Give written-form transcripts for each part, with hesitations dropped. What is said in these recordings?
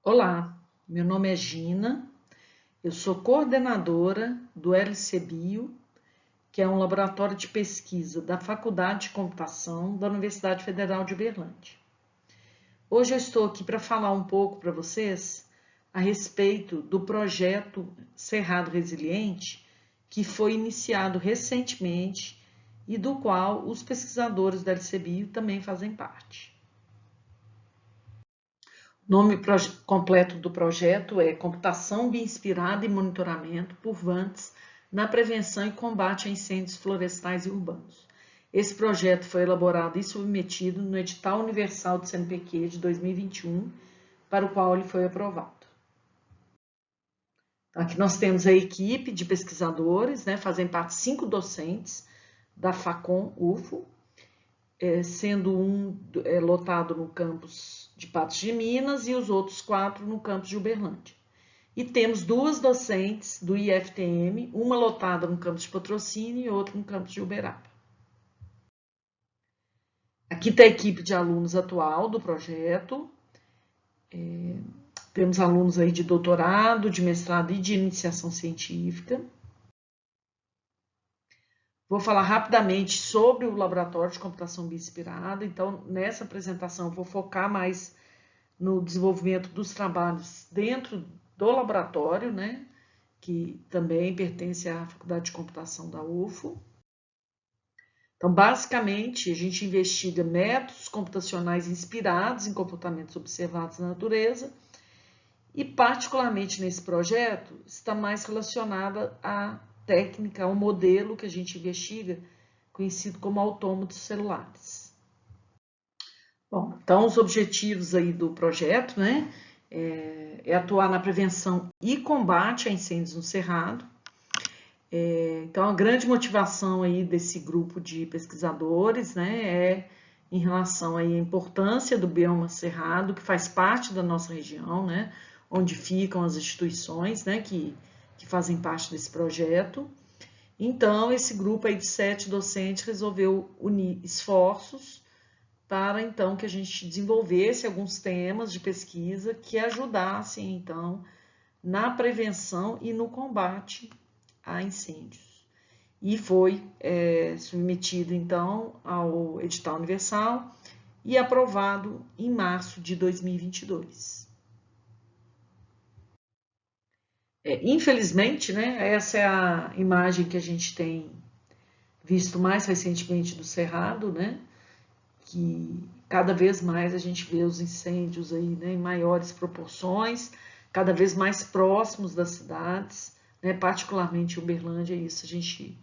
Olá, meu nome é Gina, eu sou coordenadora do LCBio, que é um laboratório de pesquisa da Faculdade de Computação da Universidade Federal de Uberlândia. Hoje eu estou aqui para falar um pouco para vocês a respeito do projeto Cerrado Resiliente, que foi iniciado recentemente e do qual os pesquisadores da LCBio também fazem parte. O nome completo do projeto é Computação Bioinspirada e Monitoramento por VANTS na Prevenção e Combate a Incêndios Florestais e Urbanos. Esse projeto foi elaborado e submetido no edital universal do CNPq de 2021, para o qual ele foi aprovado. Aqui nós temos a equipe de pesquisadores, fazem parte 5 docentes da Facom UFO, sendo um lotado no campus de Patos de Minas e os outros 4 no campus de Uberlândia. E temos 2 docentes do IFTM, uma lotada no campus de Patrocínio e outra no campus de Uberaba. Aqui está a equipe de alunos atual do projeto. Temos alunos aí de doutorado, de mestrado e de iniciação científica. Vou falar rapidamente sobre o laboratório de computação bioinspirada. Então, nessa apresentação, eu vou focar mais no desenvolvimento dos trabalhos dentro do laboratório, que também pertence à Faculdade de Computação da UFO. Então, basicamente, a gente investiga métodos computacionais inspirados em comportamentos observados na natureza e, particularmente nesse projeto, está mais relacionada à técnica, ao modelo que a gente investiga, conhecido como autômatos celulares. Bom, então os objetivos aí do projeto, é atuar na prevenção e combate a incêndios no cerrado. Então a grande motivação aí desse grupo de pesquisadores, é em relação aí à importância do bioma cerrado, que faz parte da nossa região, onde ficam as instituições, que fazem parte desse projeto. Então, esse grupo aí de 7 docentes resolveu unir esforços para, então, que a gente desenvolvesse alguns temas de pesquisa que ajudassem, então, na prevenção e no combate a incêndios. E foi submetido, então, ao edital universal e aprovado em março de 2022. Infelizmente, essa é a imagem que a gente tem visto mais recentemente do Cerrado, que cada vez mais a gente vê os incêndios aí, em maiores proporções, cada vez mais próximos das cidades, particularmente Uberlândia, isso a gente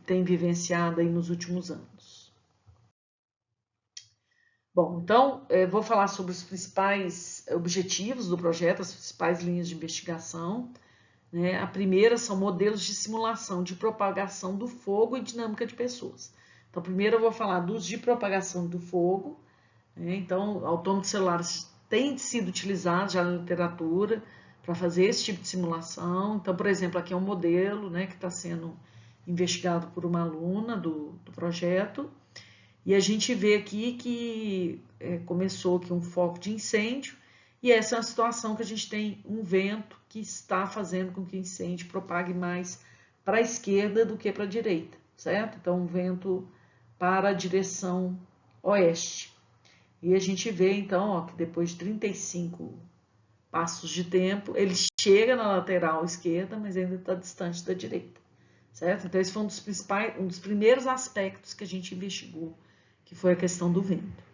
tem vivenciado aí nos últimos anos. Bom, então, vou falar sobre os principais objetivos do projeto, as principais linhas de investigação. A primeira são modelos de simulação de propagação do fogo e dinâmica de pessoas. Então, primeiro eu vou falar dos de propagação do fogo. Então, autômatos celulares têm sido utilizados já na literatura para fazer esse tipo de simulação. Então, por exemplo, aqui é um modelo que está sendo investigado por uma aluna do projeto. E a gente vê aqui que começou aqui um foco de incêndio, e essa é uma situação que a gente tem um vento que está fazendo com que o incêndio propague mais para a esquerda do que para a direita, certo? Então, um vento para a direção oeste. E a gente vê, então, que depois de 35 passos de tempo, ele chega na lateral esquerda, mas ainda está distante da direita, certo? Então, esse foi um dos primeiros aspectos que a gente investigou, que foi a questão do vento.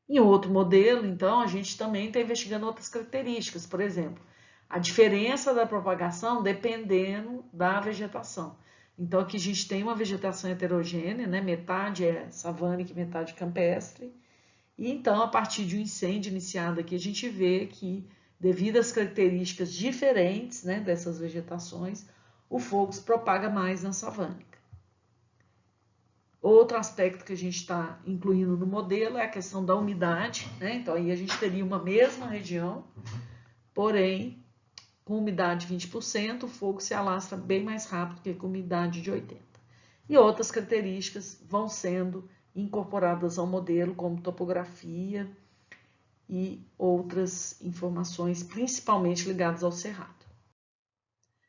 Em outro modelo, então, a gente também está investigando outras características, por exemplo, a diferença da propagação dependendo da vegetação. Então, aqui a gente tem uma vegetação heterogênea, metade é savânica e metade campestre. E então, a partir de um incêndio iniciado aqui, a gente vê que, devido às características diferentes dessas vegetações, o fogo se propaga mais na savânica. Outro aspecto que a gente está incluindo no modelo é a questão da umidade, Então, aí a gente teria uma mesma região, porém, com umidade de 20%, o fogo se alastra bem mais rápido que com umidade de 80%. E outras características vão sendo incorporadas ao modelo, como topografia e outras informações, principalmente ligadas ao cerrado.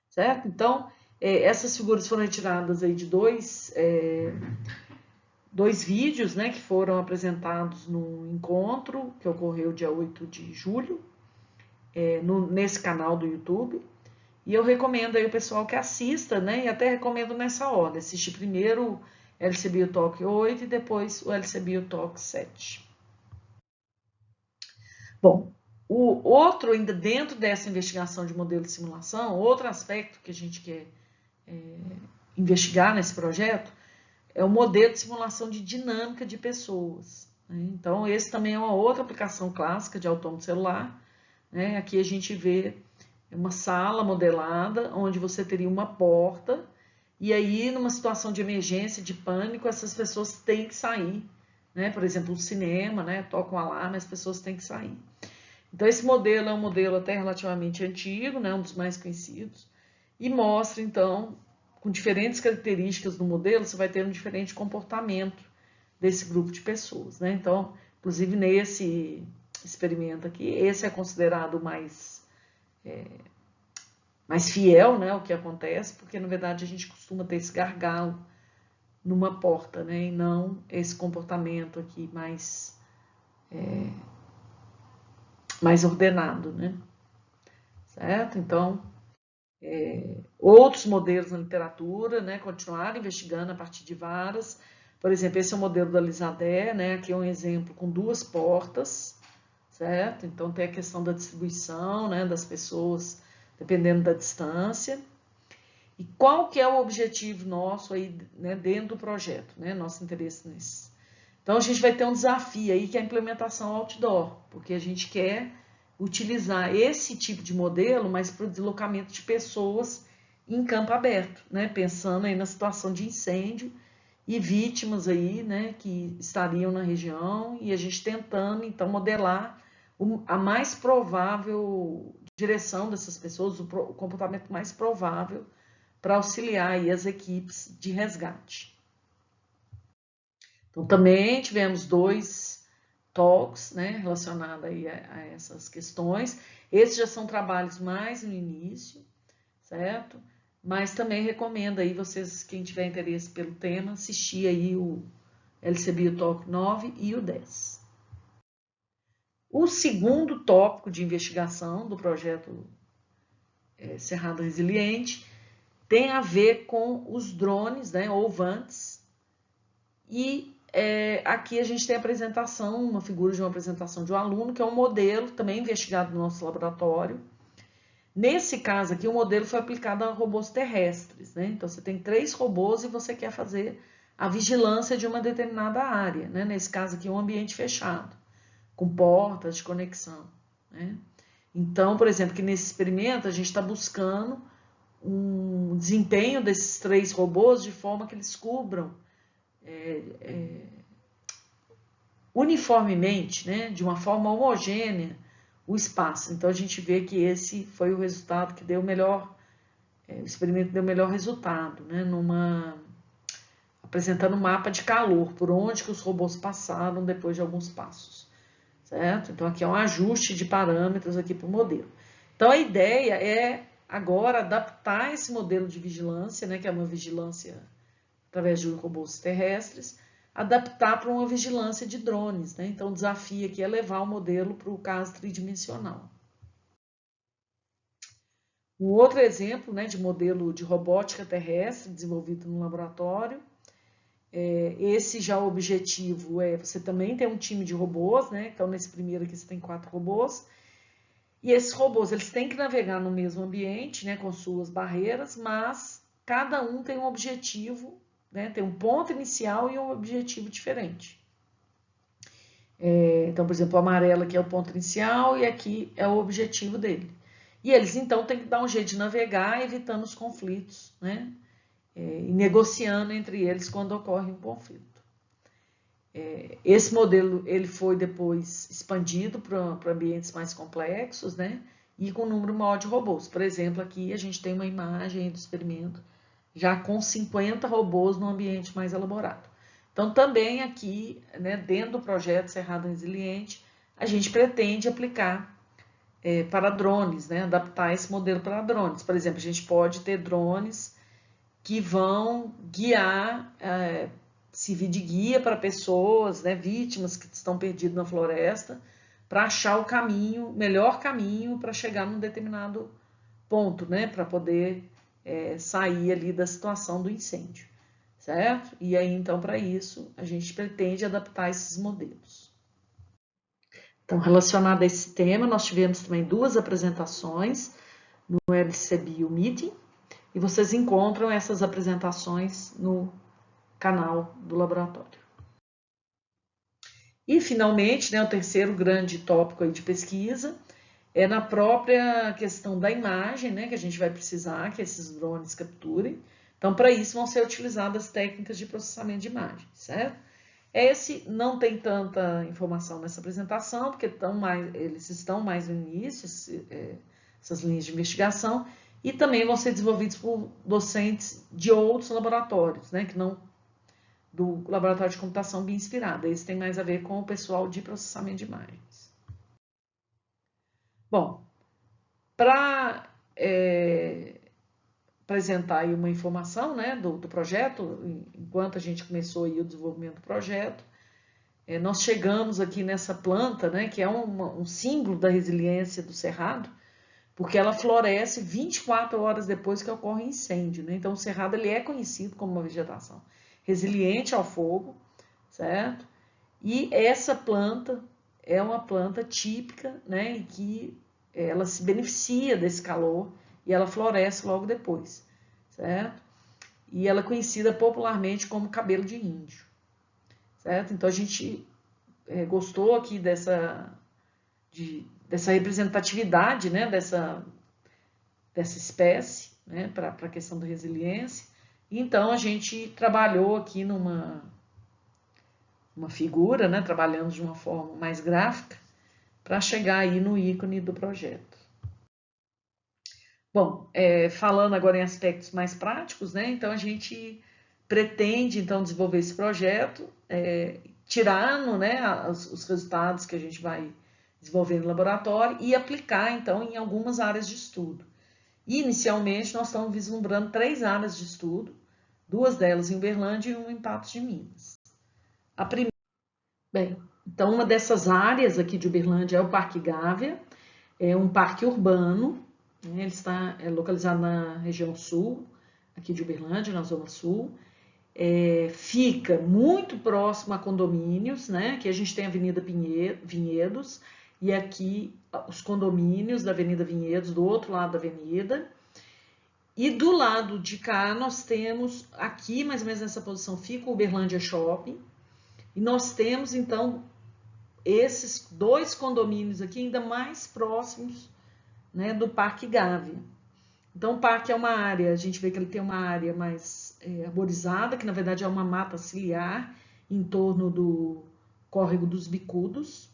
Certo? Então, essas figuras foram retiradas aí de dois vídeos, né, que foram apresentados no encontro que ocorreu dia 8 de julho, nesse canal do YouTube. E eu recomendo aí o pessoal que assista, né, e até recomendo nessa ordem, assistir primeiro o LCBio Talk 8 e depois o LCBio Talk 7. Bom, o outro, ainda dentro dessa investigação de modelo de simulação, outro aspecto que a gente quer investigar nesse projeto é o modelo de simulação de dinâmica de pessoas. Né? Então, esse também é uma outra aplicação clássica de autônomo celular. Né? Aqui a gente vê uma sala modelada, onde você teria uma porta, e aí, numa situação de emergência, de pânico, essas pessoas têm que sair. Né? Por exemplo, o cinema, né? Toca um alarme, as pessoas têm que sair. Então, esse modelo é um modelo até relativamente antigo, né? Um dos mais conhecidos, e mostra, então, com diferentes características do modelo, você vai ter um diferente comportamento desse grupo de pessoas, né? Então, inclusive nesse experimento aqui, esse é considerado mais fiel, né, o que acontece, porque na verdade a gente costuma ter esse gargalo numa porta, né, e não esse comportamento aqui mais ordenado, né? Certo? Então, outros modelos na literatura, né, continuaram investigando a partir de varas. Por exemplo, esse é o modelo da Lisadé, né? Aqui é um exemplo com duas portas, certo? Então tem a questão da distribuição, né, das pessoas, dependendo da distância. E qual que é o objetivo nosso aí, né, dentro do projeto, né? Nosso interesse nisso. Então a gente vai ter um desafio aí que é a implementação outdoor, porque a gente quer utilizar esse tipo de modelo, mas para o deslocamento de pessoas em campo aberto, né? Pensando aí na situação de incêndio e vítimas aí, né, que estariam na região, e a gente tentando então modelar a mais provável direção dessas pessoas, o comportamento mais provável para auxiliar aí as equipes de resgate. Então também tivemos 2 talks, né, relacionados aí a essas questões. Esses já são trabalhos mais no início, certo? Mas também recomendo aí vocês, quem tiver interesse pelo tema, assistir aí o LCBio Talk 9 e o 10. O segundo tópico de investigação do projeto Cerrado Resiliente tem a ver com os drones, né, ou VANTs, e aqui a gente tem a apresentação, uma figura de uma apresentação de um aluno, que é um modelo também investigado no nosso laboratório. Nesse caso aqui, o modelo foi aplicado a robôs terrestres, né? Então, você tem 3 robôs e você quer fazer a vigilância de uma determinada área, né? Nesse caso aqui, um ambiente fechado, com portas de conexão, né? Então, por exemplo, que nesse experimento a gente está buscando um desempenho desses 3 robôs de forma que eles cubram uniformemente, né, de uma forma homogênea, o espaço. Então a gente vê que esse foi o resultado que deu melhor, o experimento deu o melhor resultado, né, apresentando um mapa de calor, por onde que os robôs passaram depois de alguns passos, certo? Então aqui é um ajuste de parâmetros aqui para o modelo. Então a ideia é agora adaptar esse modelo de vigilância, né, que é uma vigilância através de robôs terrestres, adaptar para uma vigilância de drones, né? Então o desafio aqui é levar o modelo para o caso tridimensional. Um outro exemplo, né, de modelo de robótica terrestre desenvolvido no laboratório. Esse já o objetivo é você também ter um time de robôs, né? Então nesse primeiro aqui você tem 4 robôs. E esses robôs eles têm que navegar no mesmo ambiente, né, com suas barreiras, mas cada um tem um objetivo, né, tem um ponto inicial e um objetivo diferente. Então, por exemplo, o amarelo aqui é o ponto inicial e aqui é o objetivo dele. E eles, então, têm que dar um jeito de navegar, evitando os conflitos, né? E negociando entre eles quando ocorre um conflito. Esse modelo ele foi depois expandido para ambientes mais complexos, né? E com um número maior de robôs. Por exemplo, aqui a gente tem uma imagem do experimento já com 50 robôs no ambiente mais elaborado. Então, também aqui, né, dentro do projeto Cerrado Resiliente, a gente pretende aplicar para drones, né? Adaptar esse modelo para drones. Por exemplo, a gente pode ter drones que vão guiar, servir de guia para pessoas, né, vítimas que estão perdidas na floresta, para achar o caminho, melhor caminho para chegar num determinado ponto, né, para poder sair ali da situação do incêndio, certo? E aí, então, para isso, a gente pretende adaptar esses modelos. Então, relacionado a esse tema, nós tivemos também 2 apresentações no LCBio Meeting, e vocês encontram essas apresentações no canal do laboratório. E, finalmente, né, o terceiro grande tópico aí de pesquisa é na própria questão da imagem, né, que a gente vai precisar que esses drones capturem. Então, para isso, vão ser utilizadas técnicas de processamento de imagem, certo? Esse não tem tanta informação nessa apresentação, porque eles estão mais no início, essas linhas de investigação, e também vão ser desenvolvidos por docentes de outros laboratórios, né, que não do laboratório de computação bioinspirada. Esse tem mais a ver com o pessoal de processamento de imagens. Bom, para apresentar aí uma informação, né, do projeto, enquanto a gente começou aí o desenvolvimento do projeto, nós chegamos aqui nessa planta, né, que é um símbolo da resiliência do Cerrado, porque ela floresce 24 horas depois que ocorre incêndio, né? Então o Cerrado ele é conhecido como uma vegetação resiliente ao fogo, certo? E essa planta é uma planta típica, né, em que ela se beneficia desse calor e ela floresce logo depois, certo? E ela é conhecida popularmente como cabelo de índio, certo? Então a gente gostou aqui dessa representatividade, né, dessa espécie, né, para a questão da resiliência. Então a gente trabalhou aqui numa figura, né, trabalhando de uma forma mais gráfica, para chegar aí no ícone do projeto. Bom, falando agora em aspectos mais práticos, né, então a gente pretende então desenvolver esse projeto, tirando, né, os resultados que a gente vai desenvolver no laboratório e aplicar então em algumas áreas de estudo. Inicialmente nós estamos vislumbrando 3 áreas de estudo, 2 delas em Uberlândia e uma em Patos de Minas. Bem, então uma dessas áreas aqui de Uberlândia é o Parque Gávea, é um parque urbano, né, ele está localizado na região sul, aqui de Uberlândia, na zona sul, fica muito próximo a condomínios, né, aqui a gente tem a Avenida Vinhedos, e aqui os condomínios da Avenida Vinhedos, do outro lado da avenida, e do lado de cá nós temos, aqui mais ou menos nessa posição, fica o Uberlândia Shopping, e nós temos, então, esses 2 condomínios aqui ainda mais próximos, né, do Parque Gávea. Então, o parque é uma área, a gente vê que ele tem uma área mais arborizada, que na verdade é uma mata ciliar, em torno do Córrego dos Bicudos,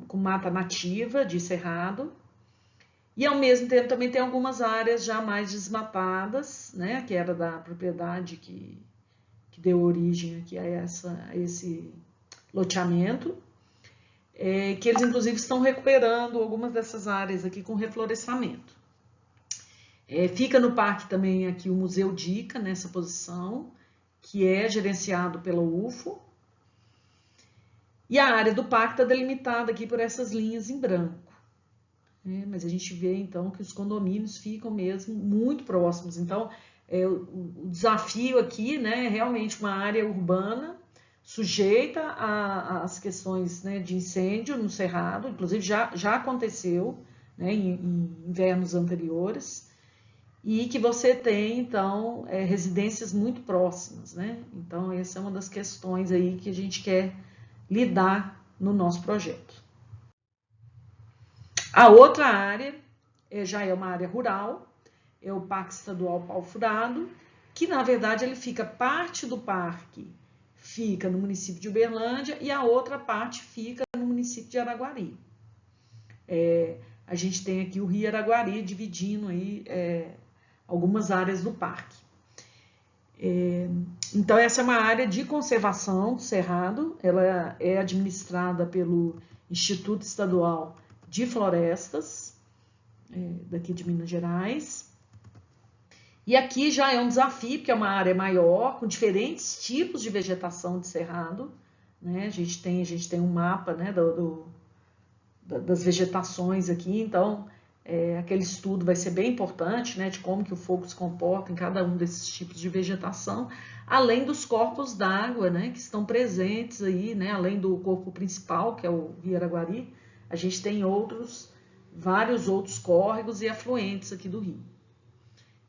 com mata nativa de cerrado. E, ao mesmo tempo, também tem algumas áreas já mais desmatadas, né, que era da propriedade que deu origem aqui a esse loteamento, que eles inclusive estão recuperando algumas dessas áreas aqui com reflorestamento. Fica no parque também aqui o Museu Dica, nessa posição, que é gerenciado pela UFO, e a área do parque está delimitada aqui por essas linhas em branco. Mas a gente vê então que os condomínios ficam mesmo muito próximos, então o desafio aqui, né, é realmente uma área urbana sujeita às questões, né, de incêndio no Cerrado, inclusive já aconteceu, né, em invernos anteriores, e que você tem então residências muito próximas, né? Então essa é uma das questões aí que a gente quer lidar no nosso projeto. A outra área já é uma área rural, é o Parque Estadual Pau Furado, que na verdade ele fica, parte do parque fica no município de Uberlândia e a outra parte fica no município de Araguari. A gente tem aqui o Rio Araguari dividindo aí algumas áreas do parque. Então, essa é uma área de conservação do Cerrado, ela é administrada pelo Instituto Estadual de Florestas, daqui de Minas Gerais. E aqui já é um desafio, porque é uma área maior, com diferentes tipos de vegetação de cerrado, né? A gente tem um mapa, né, das vegetações aqui, então aquele estudo vai ser bem importante, né, de como que o fogo se comporta em cada um desses tipos de vegetação, além dos corpos d'água, né, que estão presentes aí, né, além do corpo principal, que é o Rio Araguari, a gente tem vários outros córregos e afluentes aqui do rio.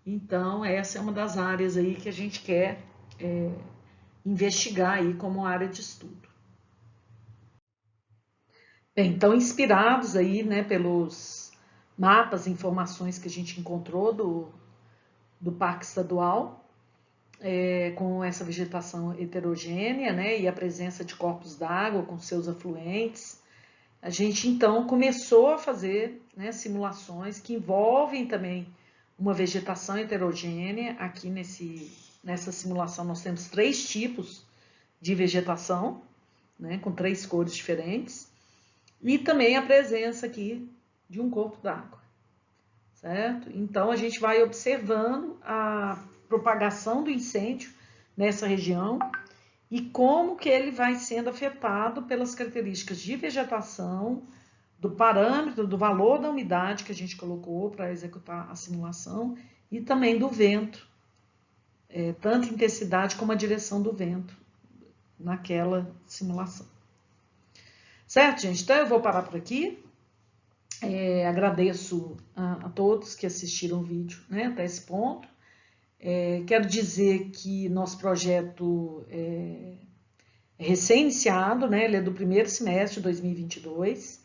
Então, essa é uma das áreas aí que a gente quer investigar aí como área de estudo. Bem, então, inspirados aí, né, pelos mapas e informações que a gente encontrou do Parque Estadual, com essa vegetação heterogênea, né, e a presença de corpos d'água com seus afluentes, a gente então começou a fazer, né, simulações que envolvem também uma vegetação heterogênea. Aqui nessa simulação nós temos 3 tipos de vegetação, né, com 3 cores diferentes, e também a presença aqui de um corpo d'água, certo? Então a gente vai observando a propagação do incêndio nessa região e como que ele vai sendo afetado pelas características de vegetação, do parâmetro, do valor da umidade que a gente colocou para executar a simulação e também do vento, tanto a intensidade como a direção do vento naquela simulação. Certo, gente? Então eu vou parar por aqui. Agradeço a todos que assistiram o vídeo, né, até esse ponto. Quero dizer que nosso projeto é recém-iniciado, né, ele é do primeiro semestre de 2022,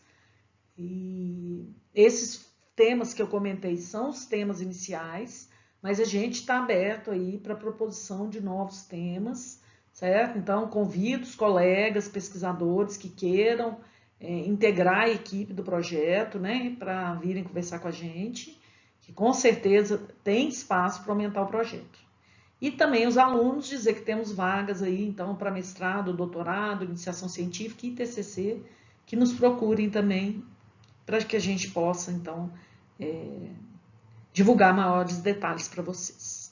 e esses temas que eu comentei são os temas iniciais, mas a gente está aberto aí para a proposição de novos temas, certo? Então, convido os colegas pesquisadores que queiram integrar a equipe do projeto, né, para virem conversar com a gente, que com certeza tem espaço para aumentar o projeto. E também os alunos dizer que temos vagas aí, então, para mestrado, doutorado, iniciação científica e TCC, que nos procurem também, para que a gente possa, então, divulgar maiores detalhes para vocês.